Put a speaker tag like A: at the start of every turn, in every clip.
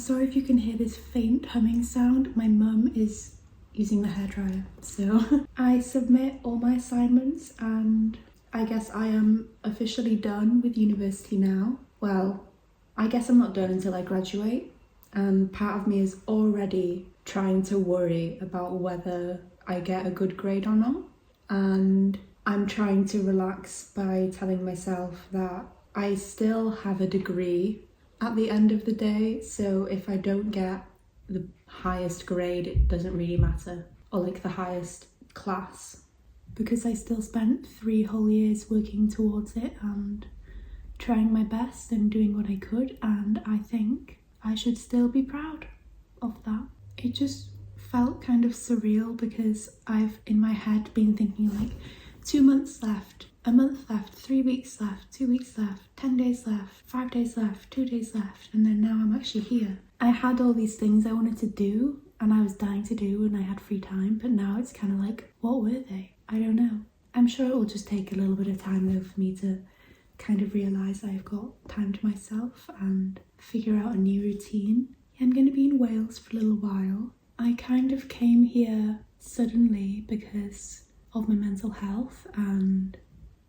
A: sorry if you can hear this faint humming sound. My mum is using the hairdryer. So I submit all my assignments and I guess I am officially done with university now. Well, I guess I'm not done until I graduate, and part of me is already trying to worry about whether I get a good grade or not. And I'm trying to relax by telling myself that I still have a degree at the end of the day, so if I don't get the highest grade, it doesn't really matter, or like the highest class, because I still spent 3 whole years working towards it and trying my best and doing what I could, and I think I should still be proud of that. It just felt kind of surreal because I've in my head been thinking like 2 months left, a month left, 3 weeks left, 2 weeks left, 10 days left, 5 days left, 2 days left, and then now I'm actually here. I had all these things I wanted to do and I was dying to do and I had free time, but now it's kind of like, what were they? I don't know. I'm sure it will just take a little bit of time though for me to kind of realise I've got time to myself and figure out a new routine. I'm going to be in Wales for a little while. I kind of came here suddenly because of my mental health, and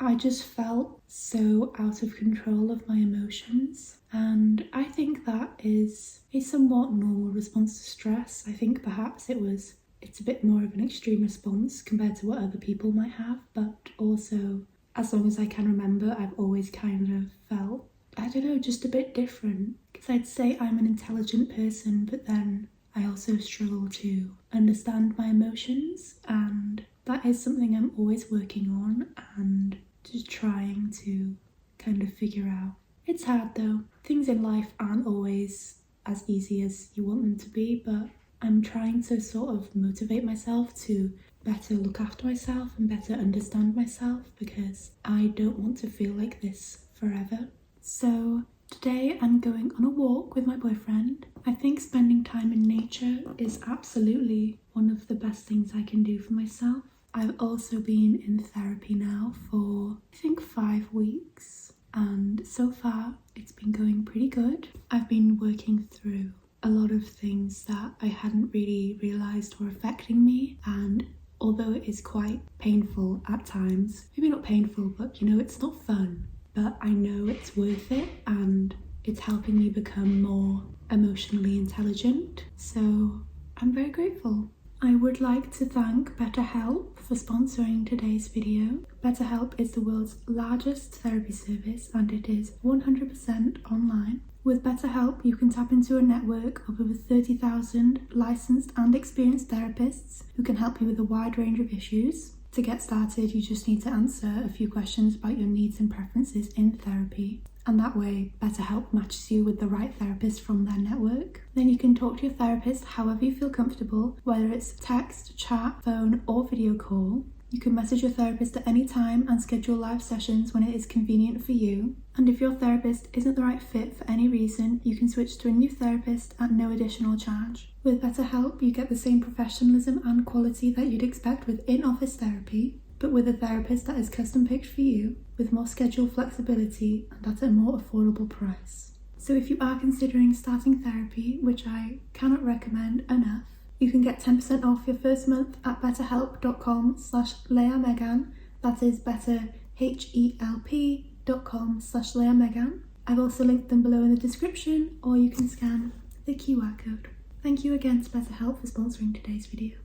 A: I just felt so out of control of my emotions, and I think that is a somewhat normal response to stress. I think perhaps it's a bit more of an extreme response compared to what other people might have, but also as long as I can remember, I've always kind of felt, I don't know, just a bit different, because I'd say I'm an intelligent person, but then I also struggle to understand my emotions, and that is something I'm always working on and just trying to kind of figure out. It's hard though. Things in life aren't always as easy as you want them to be, but I'm trying to sort of motivate myself to better look after myself and better understand myself, because I don't want to feel like this forever. So today I'm going on a walk with my boyfriend. I think spending time in nature is absolutely one of the best things I can do for myself. I've also been in therapy now for I think 5 weeks, and so far it's been going pretty good. I've been working through a lot of things that I hadn't really realised were affecting me, and although it is quite painful at times, maybe not painful, but you know, it's not fun, but I know it's worth it and it's helping me become more emotionally intelligent, so I'm very grateful. I would like to thank BetterHelp for sponsoring today's video. BetterHelp is the world's largest therapy service and it is 100% online. With BetterHelp, you can tap into a network of over 30,000 licensed and experienced therapists who can help you with a wide range of issues. To get started, you just need to answer a few questions about your needs and preferences in therapy, and that way BetterHelp matches you with the right therapist from their network. Then you can talk to your therapist however you feel comfortable, whether it's text, chat, phone or video call. You can message your therapist at any time and schedule live sessions when it is convenient for you. And if your therapist isn't the right fit for any reason, you can switch to a new therapist at no additional charge. With BetterHelp, you get the same professionalism and quality that you'd expect with in-office therapy, but with a therapist that is custom picked for you, with more schedule flexibility and at a more affordable price. So if you are considering starting therapy, which I cannot recommend enough, you can get 10% off your first month at betterhelp.com/leahmegan. That is betterhelp.com/leahmegan. I've also linked them below in the description, or you can scan the QR code. Thank you again to BetterHelp for sponsoring today's video.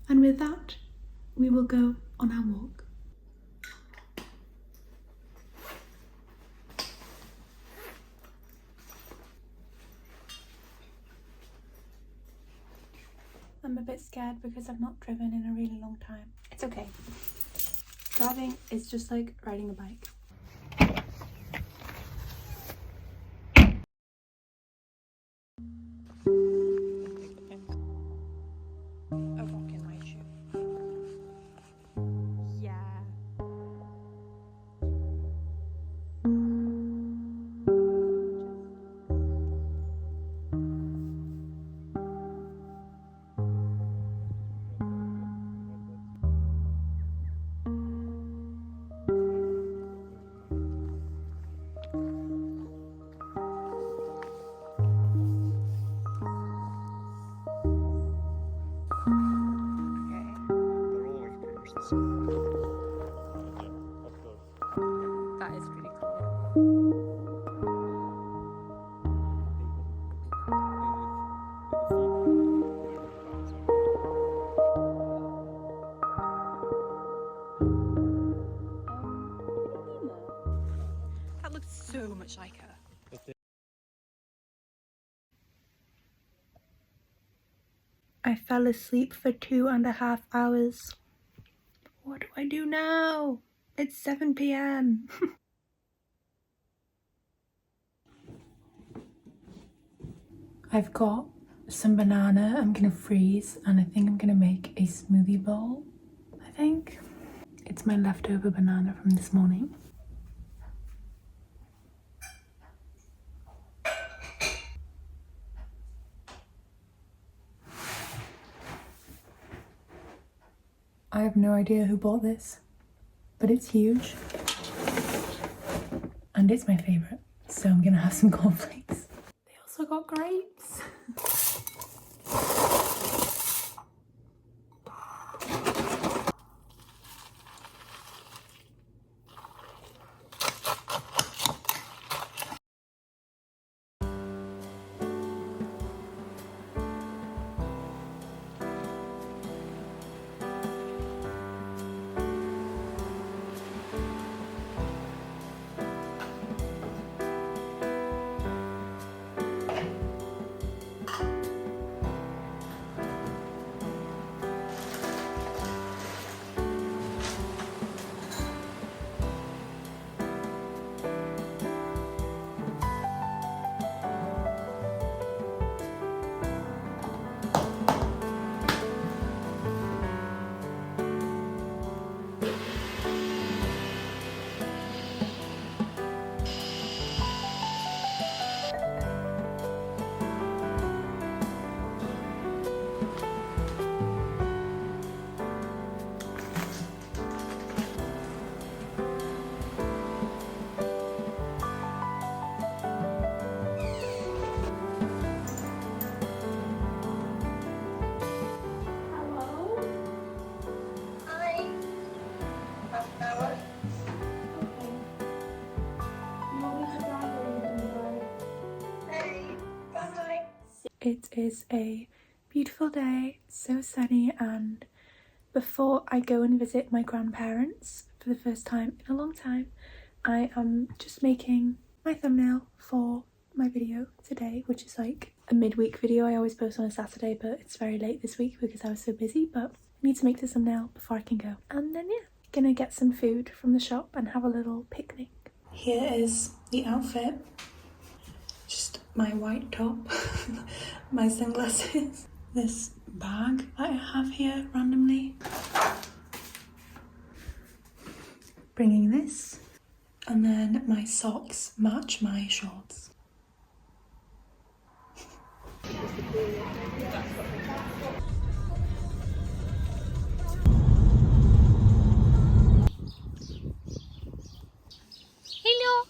A: And with that, we will go on our walk. I'm a bit scared because I've not driven in a really long time. It's okay. Driving is just like riding a bike. A rock in my shoe. Yeah.
B: That is pretty cool. That looks so much like her.
A: I fell asleep for 2.5 hours. What do I do now? It's 7 p.m. I've got some banana I'm gonna freeze, and I think I'm gonna make a smoothie bowl, I think. It's my leftover banana from this morning. I have no idea who bought this, but it's huge. And it's my favourite, so I'm gonna have some cornflakes. They also got grapes. It is a beautiful day, so sunny, and before I go and visit my grandparents for the first time in a long time, I am just making my thumbnail for my video today, which is like a midweek video. I always post on a Saturday, but it's very late this week because I was so busy, but I need to make the thumbnail before I can go. And then yeah, gonna get some food from the shop and have a little picnic. Here is the outfit. Just my white top, my sunglasses, this bag that I have here randomly, bringing this, and then my socks match my shorts.
B: Hello.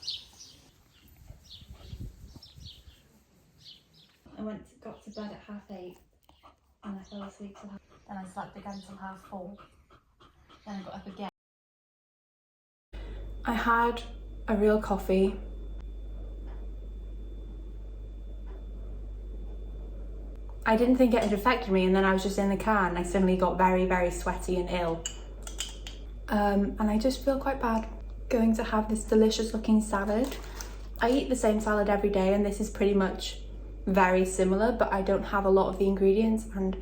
B: Got to bed at 8:30 and I fell asleep till then I slept again till 4:30. Then I got up again.
A: I had a real coffee. I didn't think it had affected me, and then I was just in the car and I suddenly got very, very sweaty and ill. And I just feel quite bad. Going to have this delicious looking salad. I eat the same salad every day, and this is pretty much very similar, but I don't have a lot of the ingredients and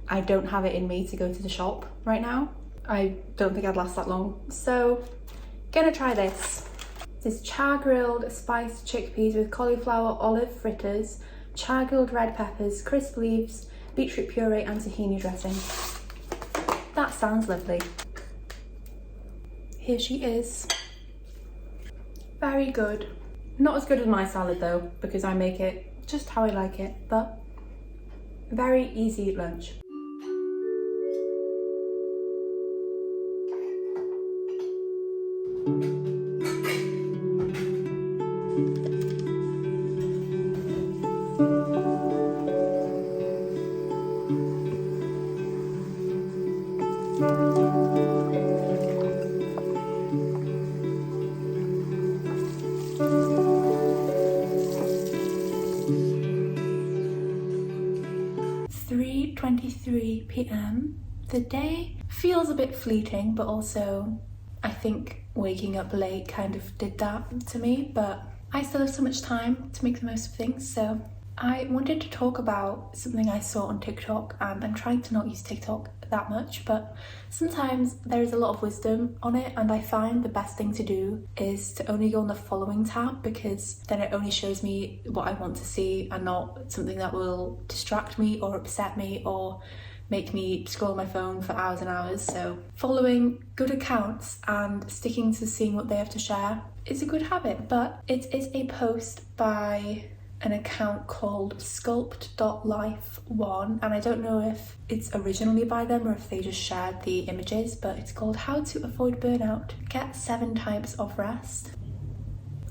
A: I don't have it in me to go to the shop right now. I don't think I'd last that long. So gonna try this. This char grilled spiced chickpeas with cauliflower olive fritters, char grilled red peppers, crisp leaves, beetroot puree and tahini dressing. That sounds lovely. Here she is. Very good. Not as good as my salad though, because I make it just how I like it, but very easy lunch. 3:23 p.m. The day feels a bit fleeting, but also I think waking up late kind of did that to me, but I still have so much time to make the most of things. So I wanted to talk about something I saw on TikTok, and I'm trying to not use TikTok that much, but sometimes there is a lot of wisdom on it, and I find the best thing to do is to only go on the following tab, because then it only shows me what I want to see and not something that will distract me or upset me or make me scroll my phone for hours and hours. So following good accounts and sticking to seeing what they have to share is a good habit, but it is a post by an account called sculpt.life1, and I don't know if it's originally by them or if they just shared the images, but it's called How to Avoid Burnout, Get 7 Types of Rest.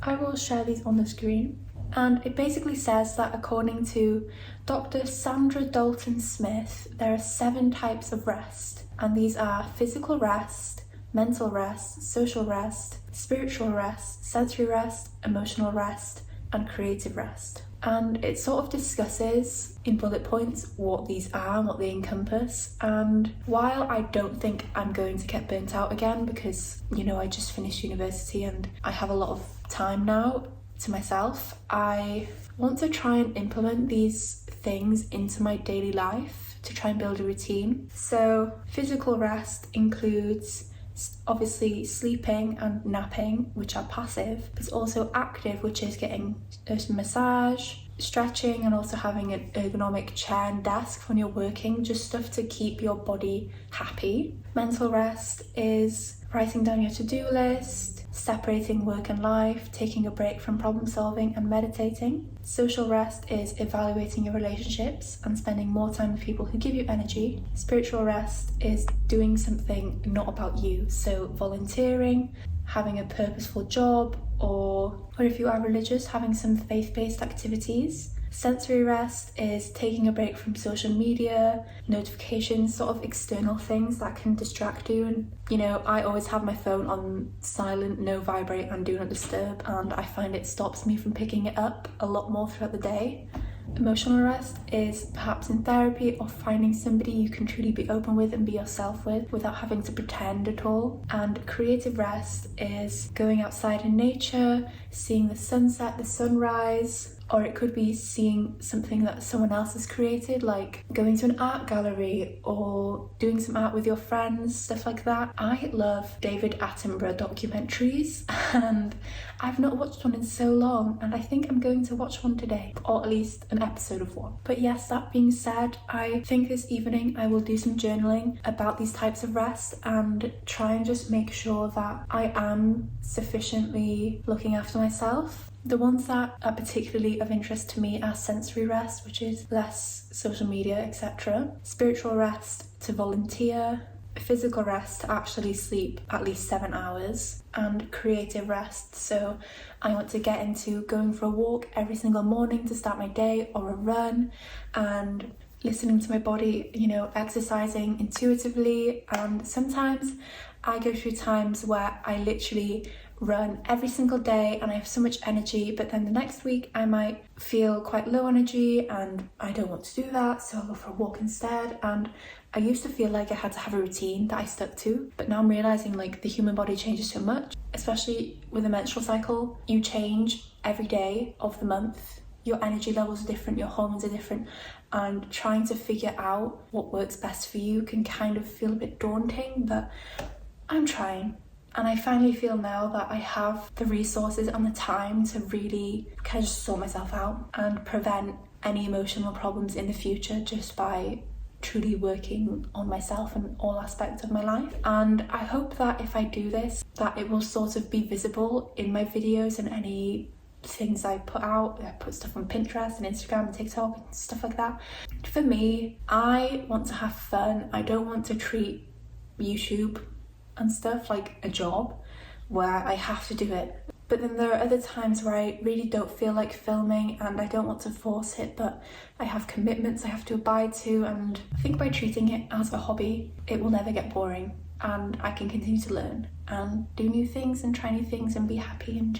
A: I will share these on the screen, and it basically says that according to Dr. Sandra Dalton Smith, there are 7 types of rest, and these are physical rest, mental rest, social rest, spiritual rest, sensory rest, emotional rest, and creative rest. And it sort of discusses in bullet points what these are and what they encompass. And while I don't think I'm going to get burnt out again, because, you know, I just finished university and I have a lot of time now to myself, I want to try and implement these things into my daily life to try and build a routine. So physical rest includes obviously sleeping and napping, which are passive, but it's also active, which is getting a massage, stretching, and also having an ergonomic chair and desk when you're working, just stuff to keep your body happy. Mental rest is writing down your to-do list, separating work and life, taking a break from problem solving, and meditating. Social rest is evaluating your relationships and spending more time with people who give you energy. Spiritual rest is doing something not about you, so volunteering, having a purposeful job, or if you are religious, having some faith-based activities. Sensory rest is taking a break from social media, notifications, sort of external things that can distract you. And, you know, I always have my phone on silent, no vibrate, and do not disturb, and I find it stops me from picking it up a lot more throughout the day. Emotional rest is perhaps in therapy or finding somebody you can truly be open with and be yourself with without having to pretend at all. And creative rest is going outside in nature, seeing the sunset, the sunrise, or it could be seeing something that someone else has created, like going to an art gallery or doing some art with your friends, stuff like that. I love David Attenborough documentaries, and I've not watched one in so long, and I think I'm going to watch one today, or at least an episode of one. But yes, that being said, I think this evening I will do some journaling about these types of rest and try and just make sure that I am sufficiently looking after myself. The ones that are particularly of interest to me are sensory rest, which is less social media, etc. Spiritual rest, to volunteer. Physical rest, to actually sleep at least 7 hours. And creative rest, so I want to get into going for a walk every single morning to start my day, or a run, and listening to my body, you know, exercising intuitively. And sometimes I go through times where I literally run every single day and I have so much energy, but then the next week I might feel quite low energy and I don't want to do that, so I'll go for a walk instead. And I used to feel like I had to have a routine that I stuck to, but now I'm realizing like the human body changes so much, especially with a menstrual cycle. You change every day of the month, your energy levels are different, your hormones are different, and trying to figure out what works best for you can kind of feel a bit daunting, but I'm trying. And I finally feel now that I have the resources and the time to really kind of just sort myself out and prevent any emotional problems in the future just by truly working on myself and all aspects of my life. And I hope that if I do this, that it will sort of be visible in my videos and any things I put out. I put stuff on Pinterest and Instagram and TikTok and stuff like that. For me, I want to have fun. I don't want to treat YouTube and stuff like a job where I have to do it. But then there are other times where I really don't feel like filming and I don't want to force it, but I have commitments I have to abide to, and I think by treating it as a hobby, it will never get boring and I can continue to learn and do new things and try new things and be happy, and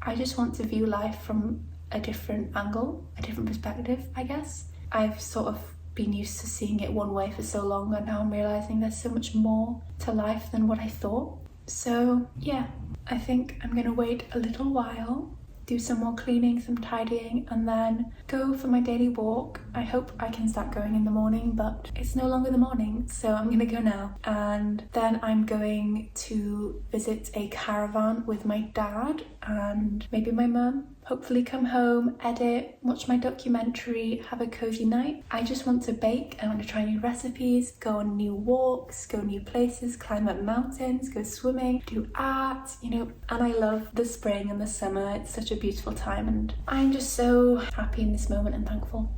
A: I just want to view life from a different angle, a different perspective, I guess. I've sort of been used to seeing it one way for so long, and now I'm realising there's so much more to life than what I thought. So yeah, I think I'm gonna wait a little while, do some more cleaning, some tidying, and then go for my daily walk. I hope I can start going in the morning, but it's no longer the morning, so I'm gonna go now. And then I'm going to visit a caravan with my dad and maybe my mum. Hopefully come home, edit, watch my documentary, have a cozy night. I just want to bake, I want to try new recipes, go on new walks, go new places, climb up mountains, go swimming, do art, you know, and I love the spring and the summer. It's such a beautiful time and I'm just so happy in this moment and thankful.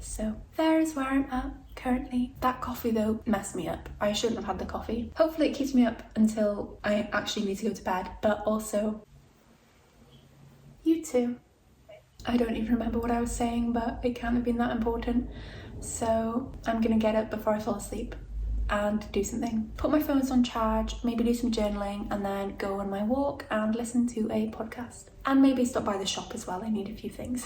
A: So there is where I'm at currently. That coffee though messed me up. I shouldn't have had the coffee. Hopefully it keeps me up until I actually need to go to bed, but also you too. I don't even remember what I was saying, but it can't have been that important. So I'm gonna get up before I fall asleep and do something. Put my phones on charge, maybe do some journaling, and then go on my walk and listen to a podcast. And maybe stop by the shop as well, I need a few things.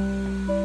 C: Aww.